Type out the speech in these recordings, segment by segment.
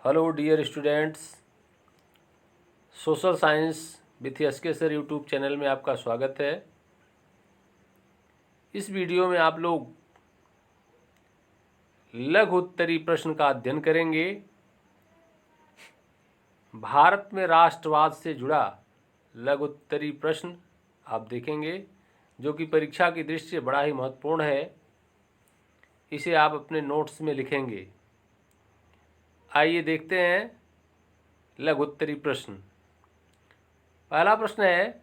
Hello dear students, social science with SK sir YouTube channel में आपका स्वागत है। इस वीडियो में आप लोग लघु उत्तरीय प्रश्न का अध्ययन करेंगे। भारत में राष्ट्रवाद से जुड़ा लघु उत्तरीय प्रश्न आप देखेंगे, जो कि परीक्षा की दृष्टि से बड़ा ही महत्वपूर्ण है। इसे आप अपने नोट्स में लिखेंगे। आइए देखते हैं लघु उत्तरीय प्रश्न। पहला प्रश्न है,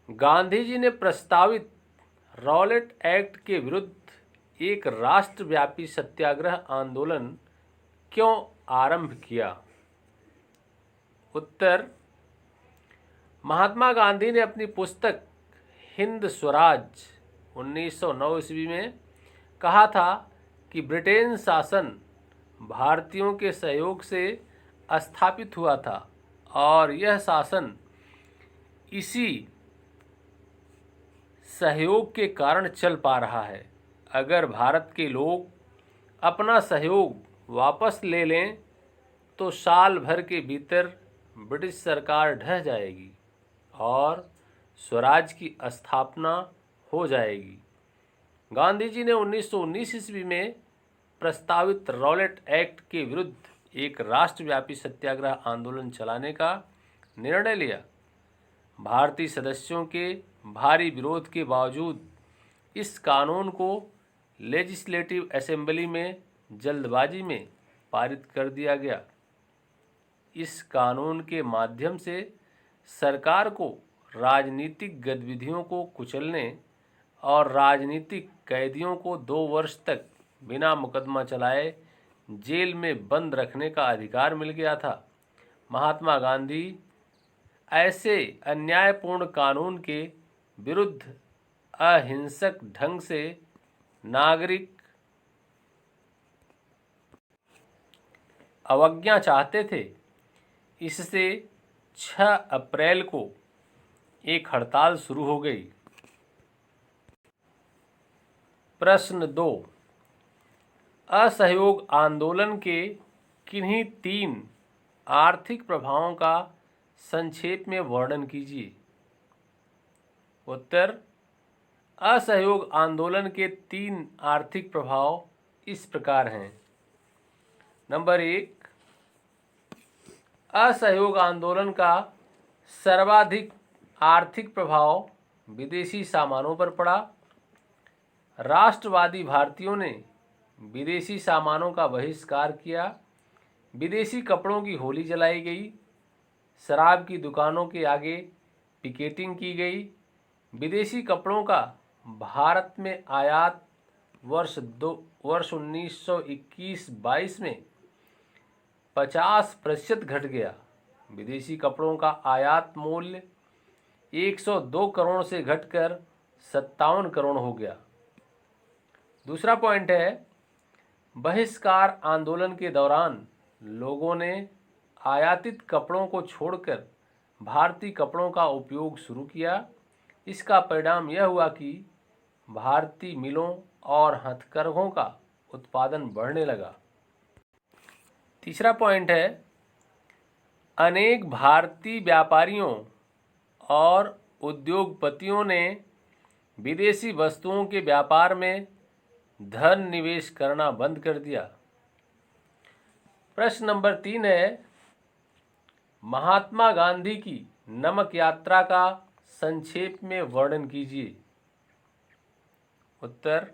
गांधी जी ने प्रस्तावित रॉलेट एक्ट के विरुद्ध एक राष्ट्रव्यापी सत्याग्रह आंदोलन क्यों आरंभ किया? उत्तर, महात्मा गांधी ने अपनी पुस्तक हिंद स्वराज 1909 ईस्वी में कहा था कि ब्रिटेन शासन भारतीयों के सहयोग से स्थापित हुआ था और यह शासन इसी सहयोग के कारण चल पा रहा है। अगर भारत के लोग अपना सहयोग वापस ले लें तो साल भर के भीतर ब्रिटिश सरकार ढह जाएगी और स्वराज की स्थापना हो जाएगी। गांधी जी ने 1919 ईस्वी में प्रस्तावित रॉलेट एक्ट के विरुद्ध एक राष्ट्रव्यापी सत्याग्रह आंदोलन चलाने का निर्णय लिया। भारतीय सदस्यों के भारी विरोध के बावजूद इस कानून को लेजिस्लेटिव असेंबली में जल्दबाजी में पारित कर दिया गया। इस कानून के माध्यम से सरकार को राजनीतिक गतिविधियों को कुचलने और राजनीतिक कैदियों को 2 वर्ष तक बिना मुकदमा चलाए जेल में बंद रखने का अधिकार मिल गया था। महात्मा गांधी ऐसे अन्यायपूर्ण कानून के विरुद्ध अहिंसक ढंग से नागरिक अवज्ञा चाहते थे। इससे 6 अप्रैल को एक हड़ताल शुरू हो गई। प्रश्न 2, असहयोग आंदोलन के किन्हीं 3 आर्थिक प्रभावों का संक्षेप में वर्णन कीजिए। उत्तर, असहयोग आंदोलन के 3 आर्थिक प्रभाव इस प्रकार हैं। नंबर 1, असहयोग आंदोलन का सर्वाधिक आर्थिक प्रभाव विदेशी सामानों पर पड़ा। राष्ट्रवादी भारतीयों ने विदेशी सामानों का बहिष्कार किया। विदेशी कपड़ों की होली जलाई गई। शराब की दुकानों के आगे पिकेटिंग की गई। विदेशी कपड़ों का भारत में आयात वर्ष 1921-22 में 50% घट गया। विदेशी कपड़ों का आयात मूल्य 102 करोड़ से घटकर 57 करोड़ हो गया। दूसरा पॉइंट है, बहिष्कार आंदोलन के दौरान लोगों ने आयातित कपड़ों को छोड़कर भारतीय कपड़ों का उपयोग शुरू किया। इसका परिणाम यह हुआ कि भारतीय मिलों और हथकरघों का उत्पादन बढ़ने लगा। तीसरा पॉइंट है, अनेक भारतीय व्यापारियों और उद्योगपतियों ने विदेशी वस्तुओं के व्यापार में धन निवेश करना बंद कर दिया। प्रश्न नंबर 3 है, महात्मा गांधी की नमक यात्रा का संक्षेप में वर्णन कीजिए। उत्तर,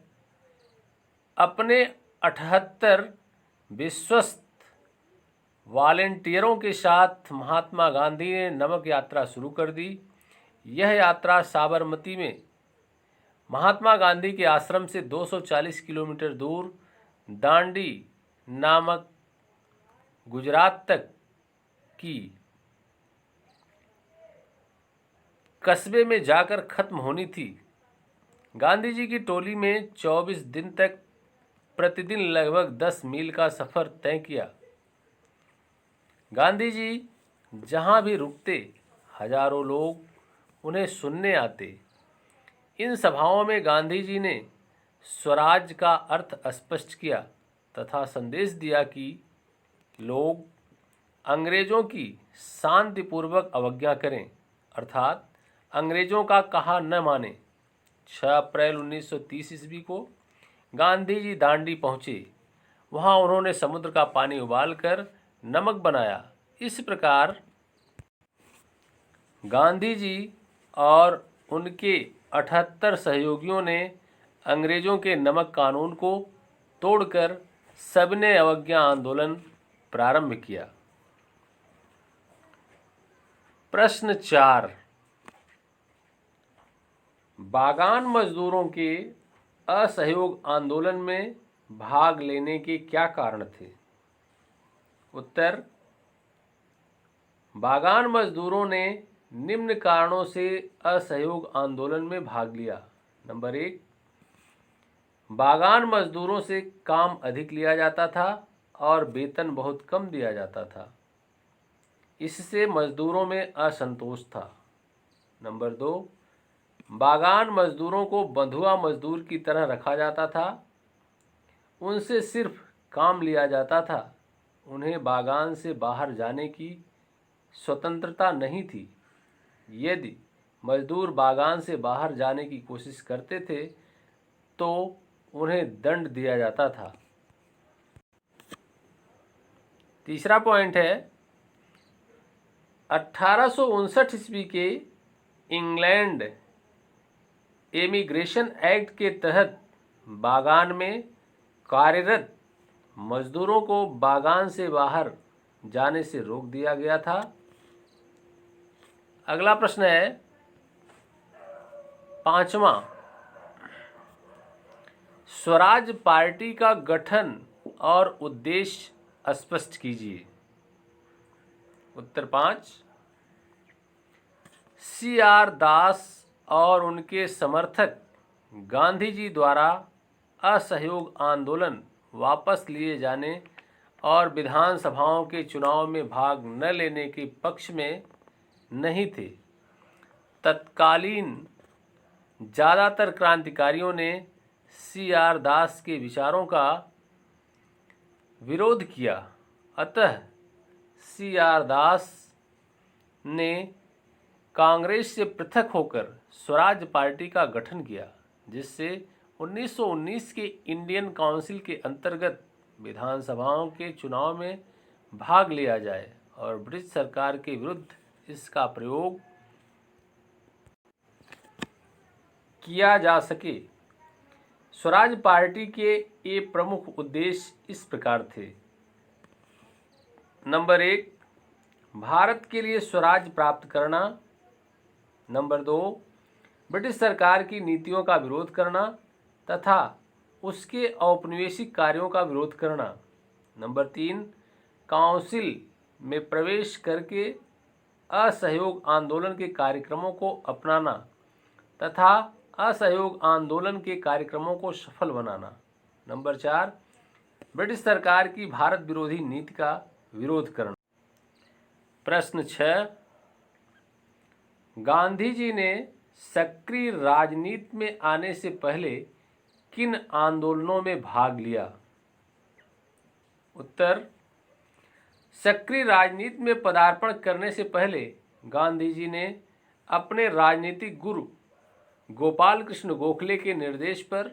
अपने 78 विश्वस्त वॉलेंटियरों के साथ महात्मा गांधी ने नमक यात्रा शुरू कर दी। यह यात्रा साबरमती में महात्मा गांधी के आश्रम से 240 किलोमीटर दूर दांडी नामक गुजरात तक की कस्बे में जाकर खत्म होनी थी। गांधी जी की टोली में 24 दिन तक प्रतिदिन लगभग 10 मील का सफ़र तय किया। गांधी जी जहाँ भी रुकते हजारों लोग उन्हें सुनने आते। इन सभाओं में गांधी जी ने स्वराज का अर्थ स्पष्ट किया तथा संदेश दिया कि लोग अंग्रेजों की शांतिपूर्वक अवज्ञा करें, अर्थात अंग्रेजों का कहा न माने। 6 अप्रैल 1930 ईस्वी को गांधी जी दांडी पहुँचे। वहाँ उन्होंने समुद्र का पानी उबालकर नमक बनाया। इस प्रकार गांधी जी और उनके 78 सहयोगियों ने अंग्रेजों के नमक कानून को तोड़कर सविनय अवज्ञा आंदोलन प्रारंभ किया। प्रश्न 4, बागान मजदूरों के असहयोग आंदोलन में भाग लेने के क्या कारण थे? उत्तर, बागान मजदूरों ने निम्न कारणों से असहयोग आंदोलन में भाग लिया। नंबर 1, बागान मजदूरों से काम अधिक लिया जाता था और वेतन बहुत कम दिया जाता था। इससे मजदूरों में असंतोष था। नंबर 2, बागान मजदूरों को बंधुआ मजदूर की तरह रखा जाता था। उनसे सिर्फ काम लिया जाता था, उन्हें बागान से बाहर जाने की स्वतंत्रता नहीं थी। यदि मजदूर बागान से बाहर जाने की कोशिश करते थे तो उन्हें दंड दिया जाता था। तीसरा पॉइंट है, 1859 ईस्वी के इंग्लैंड एमिग्रेशन एक्ट के तहत बागान में कार्यरत मजदूरों को बागान से बाहर जाने से रोक दिया गया था। अगला प्रश्न है 5वां, स्वराज पार्टी का गठन और उद्देश्य स्पष्ट कीजिए। उत्तर 5, CR दास और उनके समर्थक गांधी जी द्वारा असहयोग आंदोलन वापस लिए जाने और विधानसभाओं के चुनाव में भाग न लेने के पक्ष में नहीं थे। तत्कालीन ज़्यादातर क्रांतिकारियों ने CR दास के विचारों का विरोध किया। अतः CR दास ने कांग्रेस से पृथक होकर स्वराज पार्टी का गठन किया, जिससे 1919 के इंडियन काउंसिल के अंतर्गत विधानसभाओं के चुनाव में भाग लिया जाए और ब्रिटिश सरकार के विरुद्ध इसका प्रयोग किया जा सके। स्वराज पार्टी के ये प्रमुख उद्देश्य इस प्रकार थे। नंबर 1, भारत के लिए स्वराज प्राप्त करना। नंबर 2, ब्रिटिश सरकार की नीतियों का विरोध करना तथा उसके औपनिवेशिक कार्यों का विरोध करना। नंबर 3, काउंसिल में प्रवेश करके असहयोग आंदोलन के कार्यक्रमों को अपनाना तथा असहयोग आंदोलन के कार्यक्रमों को सफल बनाना। नंबर 4, ब्रिटिश सरकार की भारत विरोधी नीति का विरोध करना। प्रश्न 6, गांधी जी ने सक्रिय राजनीति में आने से पहले किन आंदोलनों में भाग लिया? उत्तर, सक्रिय राजनीति में पदार्पण करने से पहले गांधी जी ने अपने राजनीतिक गुरु गोपाल कृष्ण गोखले के निर्देश पर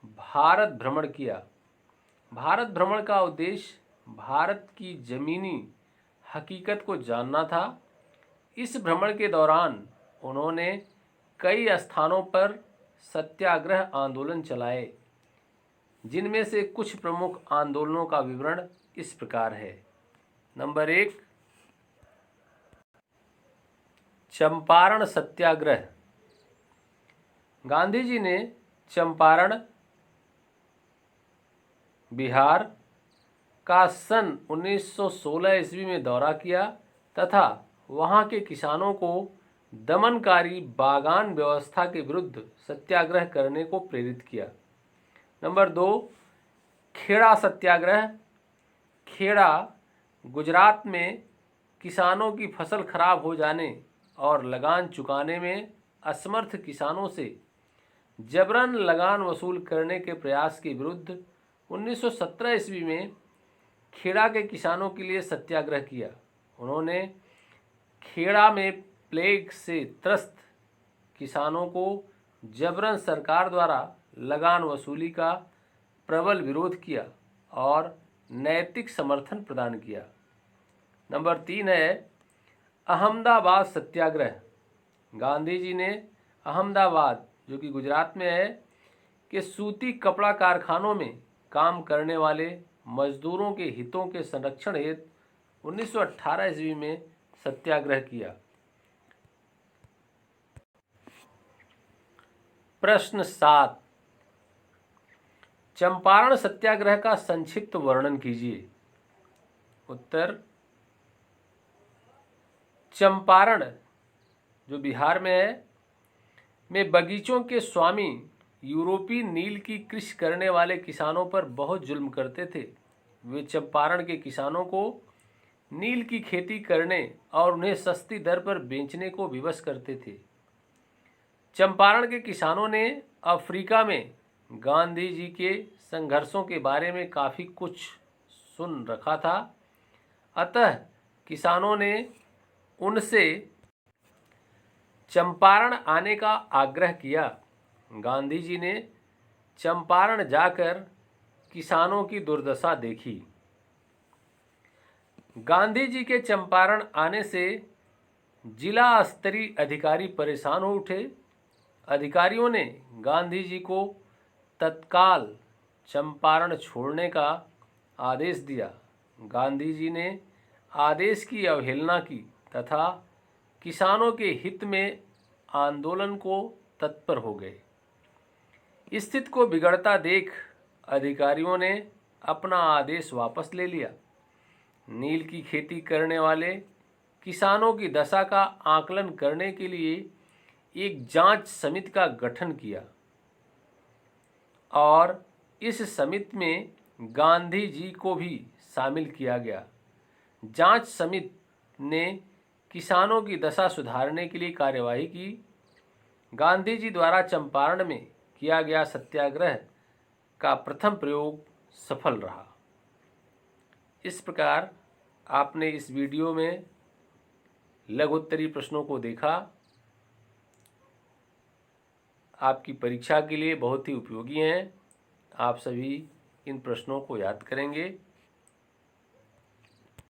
भारत भ्रमण किया। भारत भ्रमण का उद्देश्य भारत की जमीनी हकीकत को जानना था। इस भ्रमण के दौरान उन्होंने कई स्थानों पर सत्याग्रह आंदोलन चलाए, जिनमें से कुछ प्रमुख आंदोलनों का विवरण इस प्रकार है। नंबर 1, चंपारण सत्याग्रह। गांधी जी ने चंपारण, बिहार का सन 1916 ईस्वी में दौरा किया तथा वहां के किसानों को दमनकारी बागान व्यवस्था के विरुद्ध सत्याग्रह करने को प्रेरित किया। नंबर 2, खेड़ा सत्याग्रह। खेड़ा गुजरात में किसानों की फसल खराब हो जाने और लगान चुकाने में असमर्थ किसानों से जबरन लगान वसूल करने के प्रयास के विरुद्ध 1917 ईस्वी में खेड़ा के किसानों के लिए सत्याग्रह किया। उन्होंने खेड़ा में प्लेग से त्रस्त किसानों को जबरन सरकार द्वारा लगान वसूली का प्रबल विरोध किया और नैतिक समर्थन प्रदान किया। नंबर 3 है अहमदाबाद सत्याग्रह। गांधी जी ने अहमदाबाद, जो कि गुजरात में है, के सूती कपड़ा कारखानों में काम करने वाले मजदूरों के हितों के संरक्षण हेतु 1918 ईस्वी में सत्याग्रह किया। प्रश्न 7, चंपारण सत्याग्रह का संक्षिप्त वर्णन कीजिए। उत्तर, चंपारण, जो बिहार में है, में बगीचों के स्वामी यूरोपीय नील की कृषि करने वाले किसानों पर बहुत जुल्म करते थे। वे चंपारण के किसानों को नील की खेती करने और उन्हें सस्ती दर पर बेचने को विवश करते थे। चंपारण के किसानों ने अफ्रीका में गांधी जी के संघर्षों के बारे में काफ़ी कुछ सुन रखा था, अतः किसानों ने उनसे चंपारण आने का आग्रह किया। गांधी जी ने चंपारण जाकर किसानों की दुर्दशा देखी। गांधी जी के चंपारण आने से जिला स्तरीय अधिकारी परेशान हो उठे। अधिकारियों ने गांधी जी को तत्काल चंपारण छोड़ने का आदेश दिया। गांधी जी ने आदेश की अवहेलना की तथा किसानों के हित में आंदोलन को तत्पर हो गए। स्थिति को बिगड़ता देख अधिकारियों ने अपना आदेश वापस ले लिया। नील की खेती करने वाले किसानों की दशा का आकलन करने के लिए एक जांच समिति का गठन किया और इस समिति में गांधी जी को भी शामिल किया गया। जांच समिति ने किसानों की दशा सुधारने के लिए कार्यवाही की। गांधी जी द्वारा चंपारण में किया गया सत्याग्रह का प्रथम प्रयोग सफल रहा। इस प्रकार आपने इस वीडियो में लघुत्तरीय प्रश्नों को देखा। आपकी परीक्षा के लिए बहुत ही उपयोगी हैं। आप सभी इन प्रश्नों को याद करेंगे।